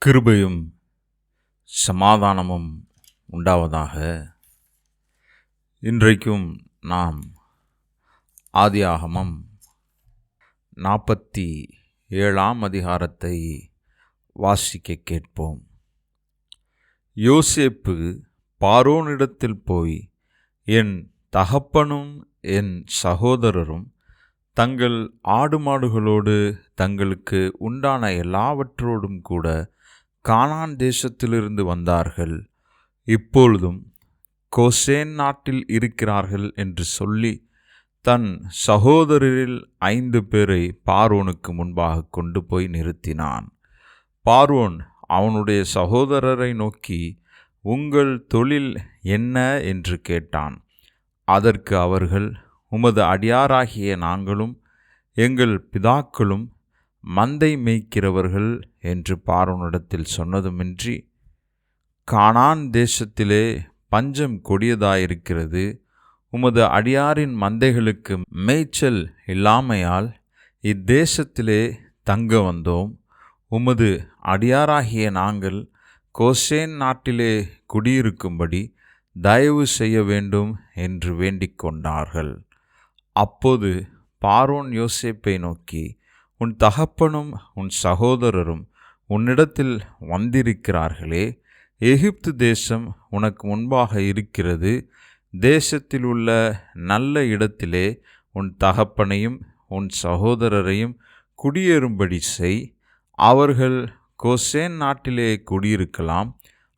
கிருபையும் சமாதானமும் உண்டாவதாக. இன்றைக்கும் நாம் ஆதியாகமம் 47ஆம் அதிகாரத்தை வாசிக்க கேட்போம். யோசேப்பு பார்வோனிடத்தில் போய், என் தகப்பனும் என் சகோதரரும் தங்கள் ஆடு மாடுகளோடு தங்களுக்கு உண்டான எல்லாவற்றோடும் கூட கானான் தேசத்திலிருந்து வந்தார்கள். இப்பொழுதும் கோசேன் நாட்டில் இருக்கிறார்கள் என்று சொல்லி தன் சகோதரரில் 5 பேரை பார்வோனுக்கு முன்பாக கொண்டு போய் நிறுத்தினான். பார்வோன் அவனுடைய சகோதரரை நோக்கி, உங்கள் தொழில் என்ன என்று கேட்டான். அதற்கு அவர்கள், உமது அடியாராகிய நாங்களும் எங்கள் பிதாக்களும் மந்தை மேய்க்கிறவர்கள் என்று பார்வோனிடத்தில் சொன்னதுமின்றி, கானான் தேசத்திலே பஞ்சம் கொடியதாயிருக்கிறது, உமது அடியாரின் மந்தைகளுக்கு மேய்ச்சல் இல்லாமையால் இத்தேசத்திலே தங்க வந்தோம். உமது அடியாராகிய நாங்கள் கோசேன் நாட்டிலே குடியிருக்கும்படி தயவு செய்ய வேண்டும் என்று வேண்டிக் கொண்டார்கள். அப்போது பார்வோன் யோசேப்பை நோக்கி, உன் தகப்பனும் உன் சகோதரரும் உன்னிடத்தில் வந்திருக்கிறார்களே, எகிப்து தேசம் உனக்கு முன்பாக இருக்கிறது. தேசத்தில் உள்ள நல்ல இடத்திலே உன் தகப்பனையும் உன் சகோதரரையும் குடியேறும்படி செய். அவர்கள் கோசேன் நாட்டிலே குடியிருக்கலாம்.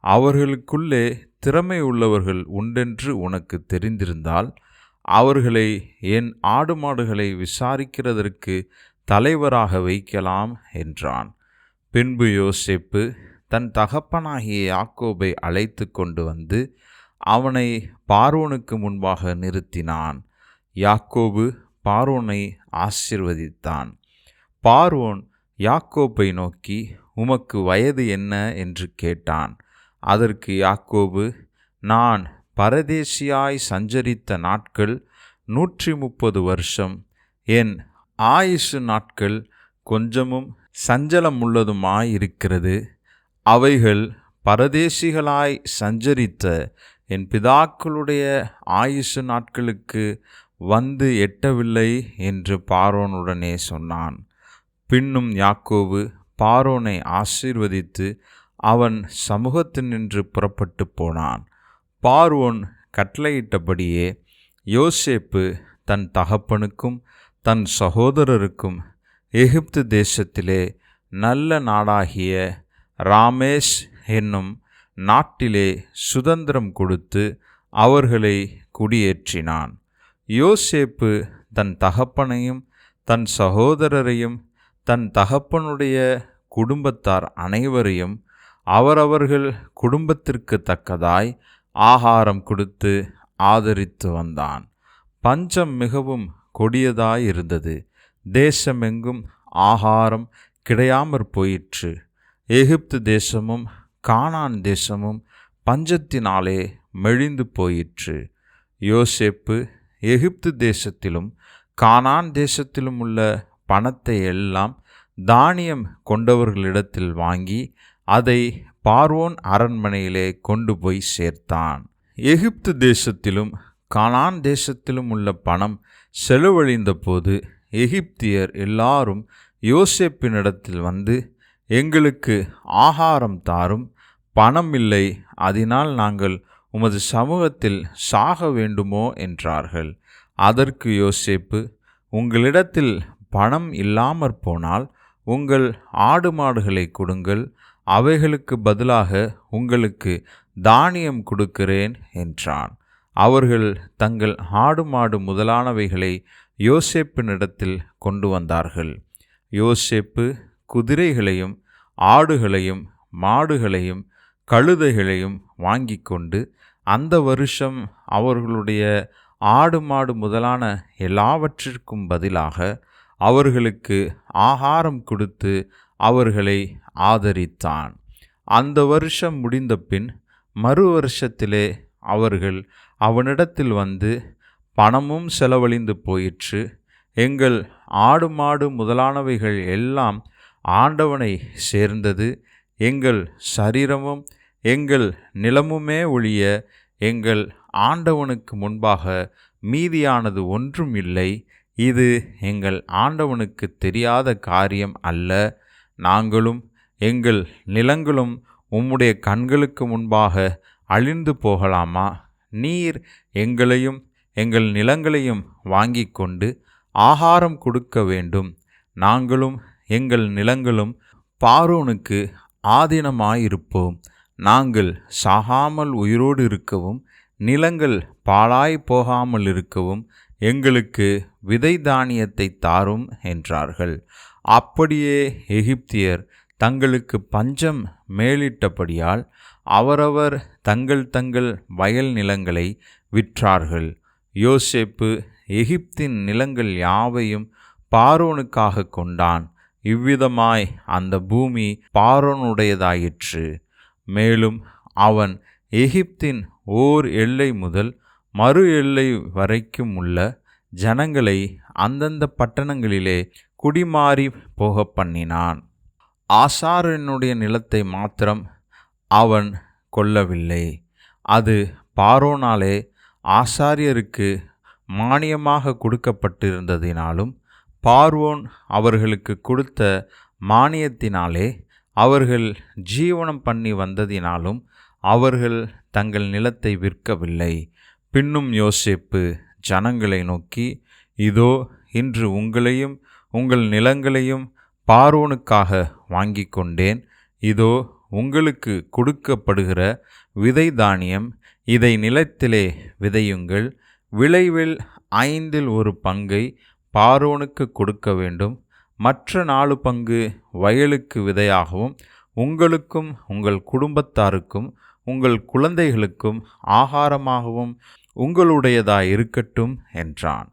அவர்களுக்குள்ளே திறமை உள்ளவர்கள் உண்டென்று உனக்கு தெரிந்திருந்தால் அவர்களை என் ஆடு மாடுகளை விசாரிக்கிறதற்கு தலைவராக வைக்கலாம் என்றான். பின்பு யோசேப்பு தன் தகப்பனாகிய யாக்கோபை அழைத்து கொண்டு வந்து அவனை பார்வோனுக்கு முன்பாக நிறுத்தினான். யாக்கோபு பார்வோனை ஆசீர்வதித்தான். பார்வோன் யாக்கோபை நோக்கி, உமக்கு வயது என்ன என்று கேட்டான். அதற்கு யாக்கோபு, நான் பரதேசியாய் சஞ்சரித்த நாட்கள் 130 வருஷம். என் ஆயுசு நாட்கள் கொஞ்சமும் சஞ்சலமுள்ளதுமாயிருக்கிறது. அவைகள் பரதேசிகளாய் சஞ்சரித்த என் பிதாக்களுடைய ஆயுசு நாட்களுக்கு வந்து எட்டவில்லை என்று பார்வோனுடனே சொன்னான். பின்னும் யாக்கோபு பார்வோனை ஆசீர்வதித்து அவன் சமூகத்தினின்று புறப்பட்டு போனான். பார்வோன் கட்டளையிட்டபடியே யோசேப்பு தன் தகப்பனுக்கும் தன் சகோதரருக்கும் எகிப்து தேசத்திலே நல்ல நாடாகிய ராமேஸ் என்னும் நாட்டிலே சுதந்திரம் கொடுத்து அவர்களை குடியேற்றினான். யோசேப்பு தன் தகப்பனையும் தன் சகோதரரையும் தன் தகப்பனுடைய குடும்பத்தார் அனைவரையும் அவரவர்கள் குடும்பத்திற்கு தக்கதாய் ஆகாரம் கொடுத்து ஆதரித்து வந்தான். பஞ்சம் மிகவும் கொடியதாயிருந்தது. தேசமெங்கும் ஆகாரம் கிடையாமற் போயிற்று. எகிப்து தேசமும் கானான் தேசமும் பஞ்சத்தினாலே மெலிந்து போயிற்று. யோசேப்பு எகிப்து தேசத்திலும் கானான் தேசத்திலும் உள்ள பணத்தை எல்லாம் தானியம் கொண்டவர்களிடத்தில் வாங்கி அதை பார்வோன் அரண்மனையிலே கொண்டு போய் சேர்த்தான். எகிப்து தேசத்திலும் கானான் தேசத்திலும் உள்ள பணம் செலவழிந்த போது எகிப்தியர் எல்லாரும் யோசேப்பினிடத்தில் வந்து, எங்களுக்கு ஆகாரம் தாரும், பணம் இல்லை, அதனால் நாங்கள் உமது சமூகத்தில் சாக வேண்டுமோ என்றார்கள். அதற்கு யோசேப்பு, உங்களிடத்தில் பணம் இல்லாமற் போனால் உங்கள் ஆடு மாடுகளை கொடுங்கள், அவைகளுக்கு பதிலாக உங்களுக்கு தானியம் கொடுக்கிறேன் என்றான். அவர்கள் தங்கள் ஆடு மாடு முதலானவைகளை யோசேப்பினிடத்தில் கொண்டு வந்தார்கள். யோசேப்பு குதிரைகளையும் ஆடுகளையும் மாடுகளையும் கழுதைகளையும் வாங்கி கொண்டு அந்த வருஷம் அவர்களுடைய ஆடு மாடு முதலான எல்லாவற்றிற்கும் பதிலாக அவர்களுக்கு ஆகாரம் கொடுத்து அவர்களை ஆதரித்தான். அந்த வருஷம் முடிந்த பின் மறு வருஷத்திலே அவர்கள் அவனிடத்தில் வந்து, பணமும் செலவழிந்து போயிற்று, எங்கள் ஆடு மாடு முதலானவைகள் எல்லாம் ஆண்டவனை சேர்ந்தது, எங்கள் சரீரமும் எங்கள் நிலமுமே ஒழிய எங்கள் ஆண்டவனுக்கு முன்பாக மீதியானது ஒன்றும் இல்லை. இது எங்கள் ஆண்டவனுக்கு தெரியாத காரியம் அல்ல. நாங்களும் எங்கள் நிலங்களும் உம்முடைய கண்களுக்கு முன்பாக அழிந்து போகலாமா? நீர் எங்களையும் எங்கள் நிலங்களையும் வாங்கி கொண்டு ஆகாரம் கொடுக்க வேண்டும். நாங்களும் எங்கள் நிலங்களும் பார்வோனுக்கு ஆதீனமாயிருப்போம். நாங்கள் சாகாமல் உயிரோடு இருக்கவும் நிலங்கள் பாழாய் போகாமல் இருக்கவும் எங்களுக்கு விதை தானியத்தை தாரும் என்றார்கள். அப்படியே எகிப்தியர் தங்களுக்கு பஞ்சம் மேலிட்டபடியால் அவரவர் தங்கள் தங்கள் வயல் நிலங்களை விற்றார்கள். யோசேப்பு எகிப்தின் நிலங்கள் யாவையும் பார்வோனுக்காக கொண்டான். இவ்விதமாய் அந்த பூமி பார்வோனுடையதாயிற்று. மேலும் அவன் எகிப்தின் ஓர் எல்லை முதல் மறு எல்லை வரைக்கும் உள்ள ஜனங்களை அந்தந்த பட்டணங்களிலே குடிமாறி போக பண்ணினான். ஆசாரியனுடைய நிலத்தை மாத்திரம் அவன் கொல்லவில்லை. அது பார்வோனாலே ஆசாரியருக்கு மானியமாக கொடுக்கப்பட்டிருந்ததினாலும் பார்வோன் அவர்களுக்கு கொடுத்த மானியத்தினாலே அவர்கள் ஜீவனம் பண்ணி வந்ததினாலும் அவர்கள் தங்கள் நிலத்தை விற்கவில்லை. பின்னும் யோசேப்பு ஜனங்களை நோக்கி, இதோ இன்று உங்களையும் உங்கள் நிலங்களையும் பார்வோனுக்காக வாங்கி கொண்டேன். இதோ உங்களுக்கு கொடுக்கப்படுகிற விதை தானியம். இதை நிலத்திலே விதையுங்கள். விளைவில் 1/5 பார்வோனுக்கு கொடுக்க வேண்டும். மற்ற 4 பங்கு வயலுக்கு விதையாகவும் உங்களுக்கும் உங்கள் குடும்பத்தாருக்கும் உங்கள் குழந்தைகளுக்கும் ஆகாரமாகவும் உங்களுடையதாயிருக்கட்டும் என்றான்.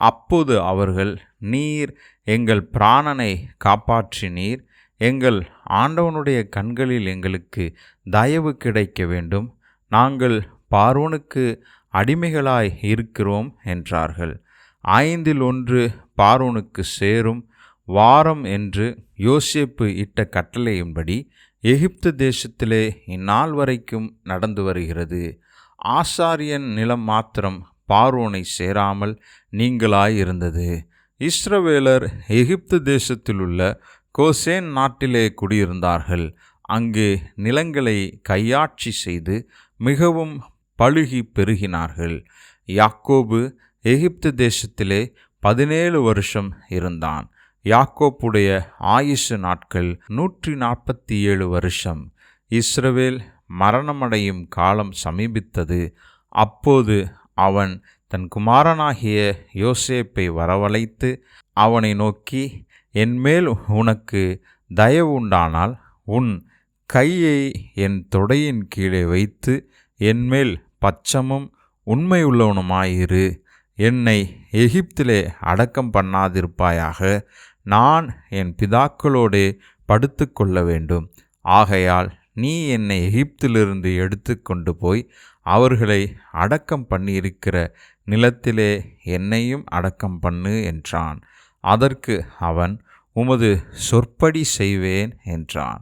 அப்போது அவர்கள், நீர் எங்கள் பிராணனை காப்பாற்றினீர். எங்கள் ஆண்டவனுடைய கண்களில் எங்களுக்கு தயவு கிடைக்க வேண்டும். நாங்கள் பார்வோனுக்கு அடிமைகளாய் இருக்கிறோம் என்றார்கள். 1/5 பார்வோனுக்கு சேரும். வாரம் என்று யோசேப்பு இட்ட கட்டளையின்படி எகிப்து தேசத்திலே இந்நாள் வரைக்கும் நடந்து வருகிறது. ஆசாரியன் நிலம் மாத்திரம் பார்வோனை சேராமல் நீங்களாயிருந்தது. இஸ்ரவேலர் எகிப்து தேசத்திலுள்ள கோசேன் நாட்டிலே குடியிருந்தார்கள். அங்கு நிலங்களை கையாட்சி செய்து மிகவும் பலுகி பெருகினார்கள். யாக்கோபு எகிப்து தேசத்திலே 17 வருஷம் இருந்தான். யாக்கோப்புடைய ஆயுசு நாட்கள் 147 வருஷம். இஸ்ரவேல் மரணமடையும் காலம் சமீபித்தது. அப்போது அவன் தன் குமாரனாகிய யோசேப்பை வரவழைத்து அவனை நோக்கி, என்மேல் உனக்கு தயவு உண்டானால் உன் கையை என் தொடையின் கீழே வைத்து என்மேல் பட்சமும் உண்மையுள்ளவனுமாயிரு. என்னை எகிப்திலே அடக்கம் பண்ணாதிருப்பாயாக. நான் என் பிதாக்களோடே படுத்து கொள்ள வேண்டும். ஆகையால் நீ என்னை எகிப்திலிருந்து எடுத்து கொண்டு போய் அவர்களை அடக்கம் பண்ணியிருக்கிற நிலத்திலே என்னையும் அடக்கம் பண்ணு என்றான். அதற்கு அவன், உமது சொற்படி செய்வேன் என்றான்.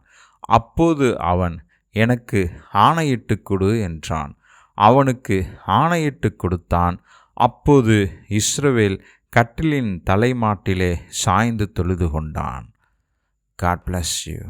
அப்போது அவன், எனக்கு ஆணையிட்டு கொடு என்றான். அவனுக்கு ஆணையிட்டு கொடுத்தான். அப்போது இஸ்ரவேல் கட்டிலின் தலைமாட்டிலே சாய்ந்து தொழுது கொண்டான். God bless you.